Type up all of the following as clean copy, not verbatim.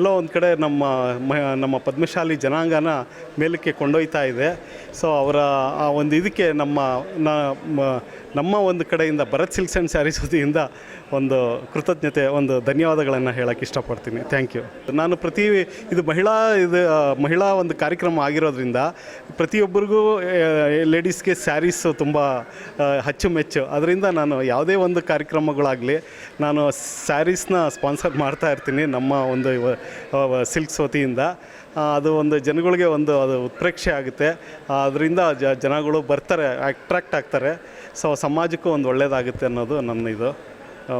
ಎಲ್ಲೋ ಒಂದು ಕಡೆ ನಮ್ಮ ಪದ್ಮಶಾಲಿ ಜನಾಂಗನ ಮೇಲಕ್ಕೆ ಕೊಂಡೊಯ್ತಾ ಇದೆ. ಸೊ ಅವರ ಆ ಒಂದು ಇದಕ್ಕೆ ನಮ್ಮ ಒಂದು ಕಡೆಯಿಂದ ಭರತ್ ಸಿಲ್ಕ್ಸ್ ಆ್ಯಂಡ್ ಸ್ಯಾರೀಸ್ ವತಿಯಿಂದ ಒಂದು ಕೃತಜ್ಞತೆ, ಒಂದು ಧನ್ಯವಾದಗಳನ್ನು ಹೇಳೋಕ್ಕೆ ಇಷ್ಟಪಡ್ತೀನಿ. Thank you. ನಾನು ಇದು ಮಹಿಳಾ ಒಂದು ಕಾರ್ಯಕ್ರಮ ಆಗಿರೋದ್ರಿಂದ ಪ್ರತಿಯೊಬ್ಬರಿಗೂ ಲೇಡೀಸ್ಗೆ ಸ್ಯಾರೀಸು ತುಂಬ ಅಚ್ಚುಮೆಚ್ಚು. ಅದರಿಂದ ನಾನು ಯಾವುದೇ ಒಂದು ಕಾರ್ಯಕ್ರಮಗಳಾಗಲಿ ನಾನು ಸ್ಯಾರೀಸ್ನ ಸ್ಪಾನ್ಸರ್ ಮಾಡ್ತಾ ಇರ್ತೀನಿ ನಮ್ಮ ಒಂದು ಸಿಲ್ಕ್ಸ್ ವತಿಯಿಂದ. ಅದು ಒಂದು ಜನಗಳಿಗೆ ಅದು ಉತ್ಪ್ರೇಕ್ಷೆ ಆಗುತ್ತೆ. ಅದರಿಂದ ಜನಗಳು ಬರ್ತಾರೆ, ಅಟ್ರಾಕ್ಟ್ ಆಗ್ತಾರೆ. ಸೊ ಸಮಾಜಕ್ಕೂ ಒಂದು ಒಳ್ಳೆಯದಾಗುತ್ತೆ ಅನ್ನೋದು ನನ್ನ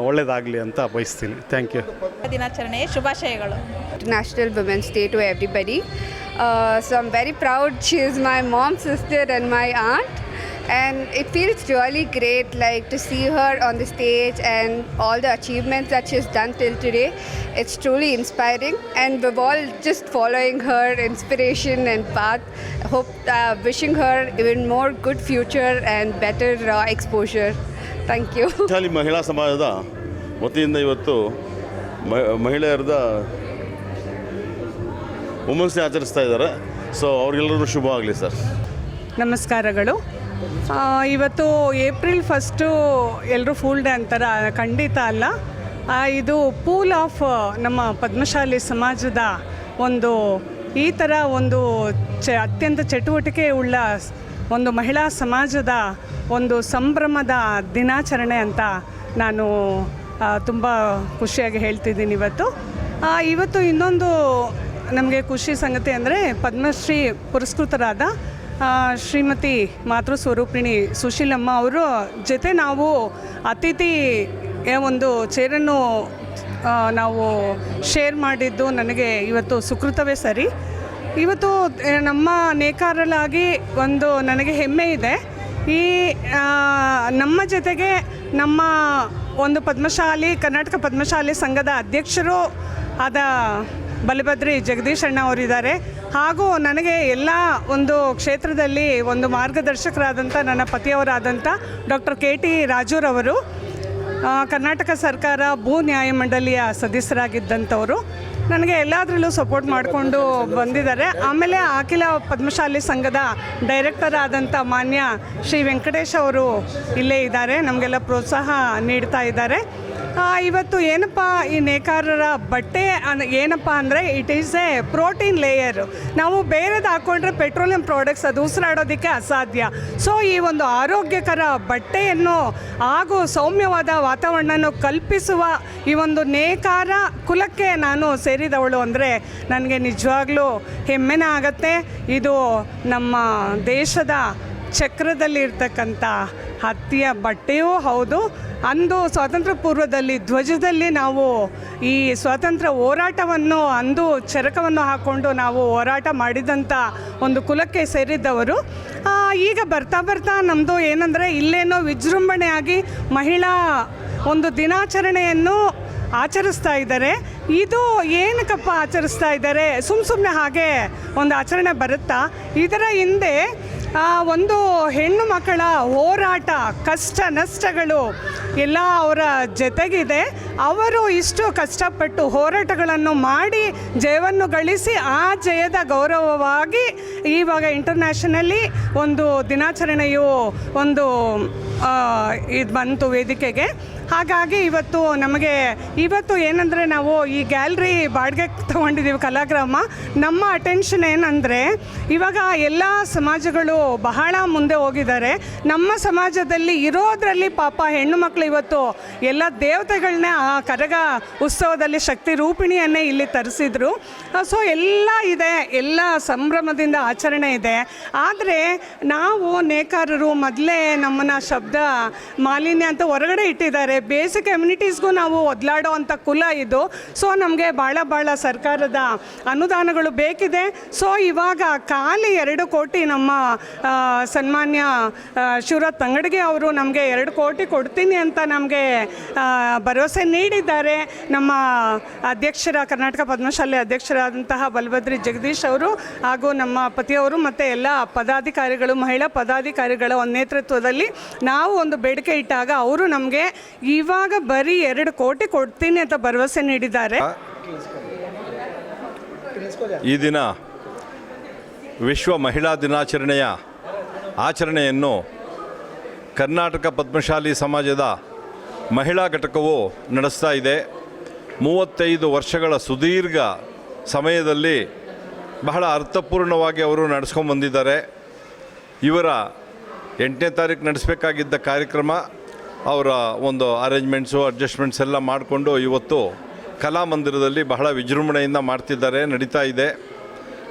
ಒಳ್ಳೆಯದಾಗಲಿ ಅಂತ ಬಯಸ್ತೀನಿ. Thank you. ದಿನಾಚರಣೆಯ ಶುಭಾಶಯಗಳು. International Women's Day to everybody. So I'm very proud. She is my mom's sister and my aunt. And it feels really great to see her on the stage and all the achievements that she's done till today. It's truly inspiring, and we're all just following her inspiration and path. Wishing her even more good future and better exposure. Thank you. ಮಹಿಳಾ ಸಮಾಜದ ವತಿಯಿಂದ ಇವತ್ತು ಮಹಿಳೆಯರದ women's day ಆಚರಿಸ್ತಾ ಇದ್ದಾರೆ. So ಅವ್ರಿಗೆಲ್ಲರೂ ಶುಭ ಆಗಲಿ sir. ನಮಸ್ಕಾರಗಳು. ಇವತ್ತು April 1 ಎಲ್ಲರೂ ಫುಲ್ ಡೇ ಅಂತಾರೆ, ಖಂಡಿತ ಅಲ್ಲ. ಇದು ಪೂಲ್ ಆಫ್ ನಮ್ಮ ಪದ್ಮಶಾಲಿ ಸಮಾಜದ ಈ ಥರ ಅತ್ಯಂತ ಚಟುವಟಿಕೆ ಉಳ್ಳ ಒಂದು ಮಹಿಳಾ ಸಮಾಜದ ಸಂಭ್ರಮದ ದಿನಾಚರಣೆ ಅಂತ ನಾನು ತುಂಬ ಖುಷಿಯಾಗಿ ಹೇಳ್ತಿದ್ದೀನಿ. ಇವತ್ತು ಇನ್ನೊಂದು ನಮಗೆ ಖುಷಿ ಸಂಗತಿ ಅಂದರೆ ಪದ್ಮಶ್ರೀ ಪುರಸ್ಕೃತರಾದ ಶ್ರೀಮತಿ ಮಾತೃ ಸ್ವರೂಪಿಣಿ ಸುಶೀಲಮ್ಮ ಅವರ ಜೊತೆ ನಾವು ಅತಿಥಿ ಚೇರನ್ನು ನಾವು ಶೇರ್ ಮಾಡಿದ್ದು ನನಗೆ ಇವತ್ತು ಸುಕೃತವೇ ಸರಿ. ಇವತ್ತು ನಮ್ಮ ನೇಕಾರರಾಗಿ ನನಗೆ ಹೆಮ್ಮೆ ಇದೆ. ನಮ್ಮ ಜೊತೆಗೆ ನಮ್ಮ ಕರ್ನಾಟಕ ಪದ್ಮಶಾಲಿ ಸಂಘದ ಅಧ್ಯಕ್ಷರು ಆದ ಬಲಭದ್ರಿ ಜಗದೀಶ್ ಅಣ್ಣ ಅವರಿದ್ದಾರೆ. ಹಾಗೂ ನನಗೆ ಎಲ್ಲ ಕ್ಷೇತ್ರದಲ್ಲಿ ಮಾರ್ಗದರ್ಶಕರಾದಂಥ ನನ್ನ ಪತಿಯವರಾದಂಥ ಡಾಕ್ಟರ್ KT ರಾಜೂರವರು ಕರ್ನಾಟಕ ಸರ್ಕಾರ ಭೂ ನ್ಯಾಯಮಂಡಳಿಯ ಸದಸ್ಯರಾಗಿದ್ದಂಥವರು ನನಗೆ ಎಲ್ಲದರಲ್ಲೂ ಸಪೋರ್ಟ್ ಮಾಡಿಕೊಂಡು ಬಂದಿದ್ದಾರೆ. ಆಮೇಲೆ ಅಖಿಲ ಪದ್ಮಶಾಲಿ ಸಂಘದ ಡೈರೆಕ್ಟರ್ ಆದಂಥ ಮಾನ್ಯ ಶ್ರೀ ವೆಂಕಟೇಶ್ ಅವರು ಇಲ್ಲೇ ಇದ್ದಾರೆ, ನಮಗೆಲ್ಲ ಪ್ರೋತ್ಸಾಹ ನೀಡ್ತಾ ಇದ್ದಾರೆ. ಇವತ್ತು ಏನಪ್ಪ ಈ ನೇಕಾರರ ಬಟ್ಟೆ ಏನಪ್ಪ ಅಂದರೆ it is A protein layer. ನಾವು ಬೇರೆದು ಹಾಕ್ಕೊಂಡ್ರೆ ಪೆಟ್ರೋಲಿಯಂ ಪ್ರಾಡಕ್ಟ್ಸ್ ಅದು ಉಸಿರಾಡೋದಕ್ಕೆ ಅಸಾಧ್ಯ. ಸೊ ಈ ಆರೋಗ್ಯಕರ ಬಟ್ಟೆಯನ್ನು ಹಾಗೂ ಸೌಮ್ಯವಾದ ವಾತಾವರಣವನ್ನು ಕಲ್ಪಿಸುವ ಈ ನೇಕಾರ ಕುಲಕ್ಕೆ ನಾನು ಸೇರಿದವಳು ಅಂದರೆ ನನಗೆ ನಿಜವಾಗ್ಲೂ ಹೆಮ್ಮೆನೇ ಆಗತ್ತೆ. ಇದು ನಮ್ಮ ದೇಶದ ಚಕ್ರದಲ್ಲಿರ್ತಕ್ಕಂಥ ಹತ್ತಿಯ ಬಟ್ಟೆಯೂ ಹೌದು. ಅಂದು ಸ್ವಾತಂತ್ರ್ಯ ಪೂರ್ವದಲ್ಲಿ ಧ್ವಜದಲ್ಲಿ ನಾವು ಈ ಸ್ವಾತಂತ್ರ್ಯ ಹೋರಾಟವನ್ನು ಚರಕವನ್ನು ಹಾಕ್ಕೊಂಡು ನಾವು ಹೋರಾಟ ಮಾಡಿದಂಥ ಕುಲಕ್ಕೆ ಸೇರಿದ್ದವರು. ಈಗ ಬರ್ತಾ ನಮ್ಮದು ಏನಂದರೆ ಇಲ್ಲೇನೋ ವಿಜೃಂಭಣೆಯಾಗಿ ಮಹಿಳಾ ದಿನಾಚರಣೆಯನ್ನು ಆಚರಿಸ್ತಾ ಇದ್ದಾರೆ. ಇದು ಏನಕ್ಕಪ್ಪ ಆಚರಿಸ್ತಾ ಇದ್ದಾರೆ? ಸುಮ್ಮನೆ ಹಾಗೆ ಆಚರಣೆ ಬರುತ್ತಾ? ಇದರ ಹಿಂದೆ ಹೆಣ್ಣು ಮಕ್ಕಳ ಹೋರಾಟ, ಕಷ್ಟ ನಷ್ಟಗಳು ಎಲ್ಲ ಅವರ ಜೊತೆಗಿದೆ. ಅವರು ಇಷ್ಟು ಕಷ್ಟಪಟ್ಟು ಹೋರಾಟಗಳನ್ನು ಮಾಡಿ ಜಯವನ್ನು ಗಳಿಸಿ ಆ ಜಯದ ಗೌರವವಾಗಿ ಇವಾಗ ಇಂಟರ್ನ್ಯಾಷನಲಿ ದಿನಾಚರಣೆಯು ಇದು ಬಂತು ವೇದಿಕೆಗೆ. ಹಾಗಾಗಿ ಇವತ್ತು ಏನಂದರೆ ನಾವು ಈ ಗ್ಯಾಲರಿ ಬಾಡಿಗೆ ತೊಗೊಂಡಿದ್ದೀವಿ ಕಲಾಗ್ರಾಮ. ನಮ್ಮ ಅಟೆನ್ಷನ್ ಏನಂದರೆ ಇವಾಗ ಎಲ್ಲ ಸಮಾಜಗಳು ಬಹಳ ಮುಂದೆ ಹೋಗಿದ್ದಾರೆ. ನಮ್ಮ ಸಮಾಜದಲ್ಲಿ ಇರೋದ್ರಲ್ಲಿ ಪಾಪ ಹೆಣ್ಣು ಮಕ್ಕಳು ಇವತ್ತು ಎಲ್ಲ ದೇವತೆಗಳನ್ನೇ ಆ ಕರಗ ಉತ್ಸವದಲ್ಲಿ ಶಕ್ತಿ ರೂಪಿಣಿಯನ್ನೇ ಇಲ್ಲಿ ತರಿಸಿದ್ರು. ಸೊ ಎಲ್ಲ ಇದೆ, ಎಲ್ಲ ಸಂಭ್ರಮದಿಂದ ಆಚರಣೆ ಇದೆ. ಆದರೆ ನಾವು ನೇಕಾರರು ಮೊದಲೇ ನಮ್ಮನ್ನು ಶಬ್ದ ಮಾಲಿನ್ಯ ಅಂತ ಹೊರಗಡೆ ಇಟ್ಟಿದ್ದಾರೆ. ಬೇಸಿಕ್ ಕಮ್ಯುನಿಟೀಸ್ಗೂ ನಾವು ಒದ್ಲಾಡೋ ಅಂಥ ಕುಲ ಇದು. ಸೊ ನಮಗೆ ಭಾಳ ಸರ್ಕಾರದ ಅನುದಾನಗಳು ಬೇಕಿದೆ. ಸೊ ಇವಾಗ ಖಾಲಿ 2 ಕೋಟಿ ನಮ್ಮ ಸನ್ಮಾನ್ಯ ಶಿವರಾಜ್ ತಂಗಡಿಗೆ ಅವರು ನಮಗೆ 2 ಕೋಟಿ ಕೊಡ್ತೀನಿ ಅಂತ ನಮಗೆ ಭರವಸೆ ನೀಡಿದ್ದಾರೆ. ನಮ್ಮ ಕರ್ನಾಟಕ ಪದ್ಮಶಾಲಿ ಅಧ್ಯಕ್ಷರಾದಂತಹ ಬಲಭದ್ರಿ ಜಗದೀಶ್ ಅವರು ಹಾಗೂ ನಮ್ಮ ಪತಿಯವರು ಮತ್ತು ಎಲ್ಲ ಪದಾಧಿಕಾರಿಗಳು, ಮಹಿಳಾ ಪದಾಧಿಕಾರಿಗಳ ನೇತೃತ್ವದಲ್ಲಿ ನಾವು ಬೇಡಿಕೆ ಇಟ್ಟಾಗ ಅವರು ನಮಗೆ ಇವಾಗ ಬರೀ 2 ಕೋಟಿ ಕೊಡ್ತೀನಿ ಅಂತ ಭರವಸೆ ನೀಡಿದ್ದಾರೆ. ಈ ದಿನ ವಿಶ್ವ ಮಹಿಳಾ ದಿನಾಚರಣೆಯ ಆಚರಣೆಯನ್ನು ಕರ್ನಾಟಕ ಪದ್ಮಶಾಲಿ ಸಮಾಜದ ಮಹಿಳಾ ಘಟಕವು ನಡೆಸ್ತಾ ಇದೆ. 35 ವರ್ಷಗಳ ಸುದೀರ್ಘ ಸಮಯದಲ್ಲಿ ಬಹಳ ಅರ್ಥಪೂರ್ಣವಾಗಿ ಅವರು ನಡೆಸ್ಕೊಂಡ್ಬಂದಿದ್ದಾರೆ. ಇವರ 8ನೇ ತಾರೀಕು ನಡೆಸಬೇಕಾಗಿದ್ದ ಕಾರ್ಯಕ್ರಮ ಅವರ ಒಂದು ಅರೇಂಜ್ಮೆಂಟ್ಸು ಅಡ್ಜಸ್ಟ್ಮೆಂಟ್ಸ್ ಎಲ್ಲ ಮಾಡಿಕೊಂಡು ಇವತ್ತು ಕಲಾಮಂದಿರದಲ್ಲಿ ಬಹಳ ವಿಜೃಂಭಣೆಯಿಂದ ಮಾಡ್ತಿದ್ದಾರೆ, ನಡೀತಾ ಇದೆ.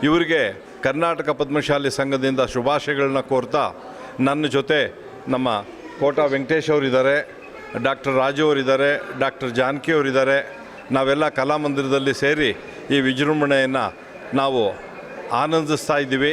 ಇವರಿಗೆ ಕರ್ನಾಟಕ ಪದ್ಮಶಾಲಿ ಸಂಘದಿಂದ ಶುಭಾಶಯಗಳನ್ನ ಕೋರ್ತಾ ನನ್ನ ಜೊತೆ ನಮ್ಮ ಕೋಟಾ ವೆಂಕಟೇಶ್ ಅವರಿದ್ದಾರೆ, ಡಾಕ್ಟರ್ ರಾಜು ಅವರಿದ್ದಾರೆ, ಡಾಕ್ಟರ್ ಜಾನಕಿ ಅವರಿದ್ದಾರೆ. ನಾವೆಲ್ಲ ಕಲಾಮಂದಿರದಲ್ಲಿ ಸೇರಿ ಈ ವಿಜೃಂಭಣೆಯನ್ನು ನಾವು ಆನಂದಿಸ್ತಾ ಇದ್ದೀವಿ.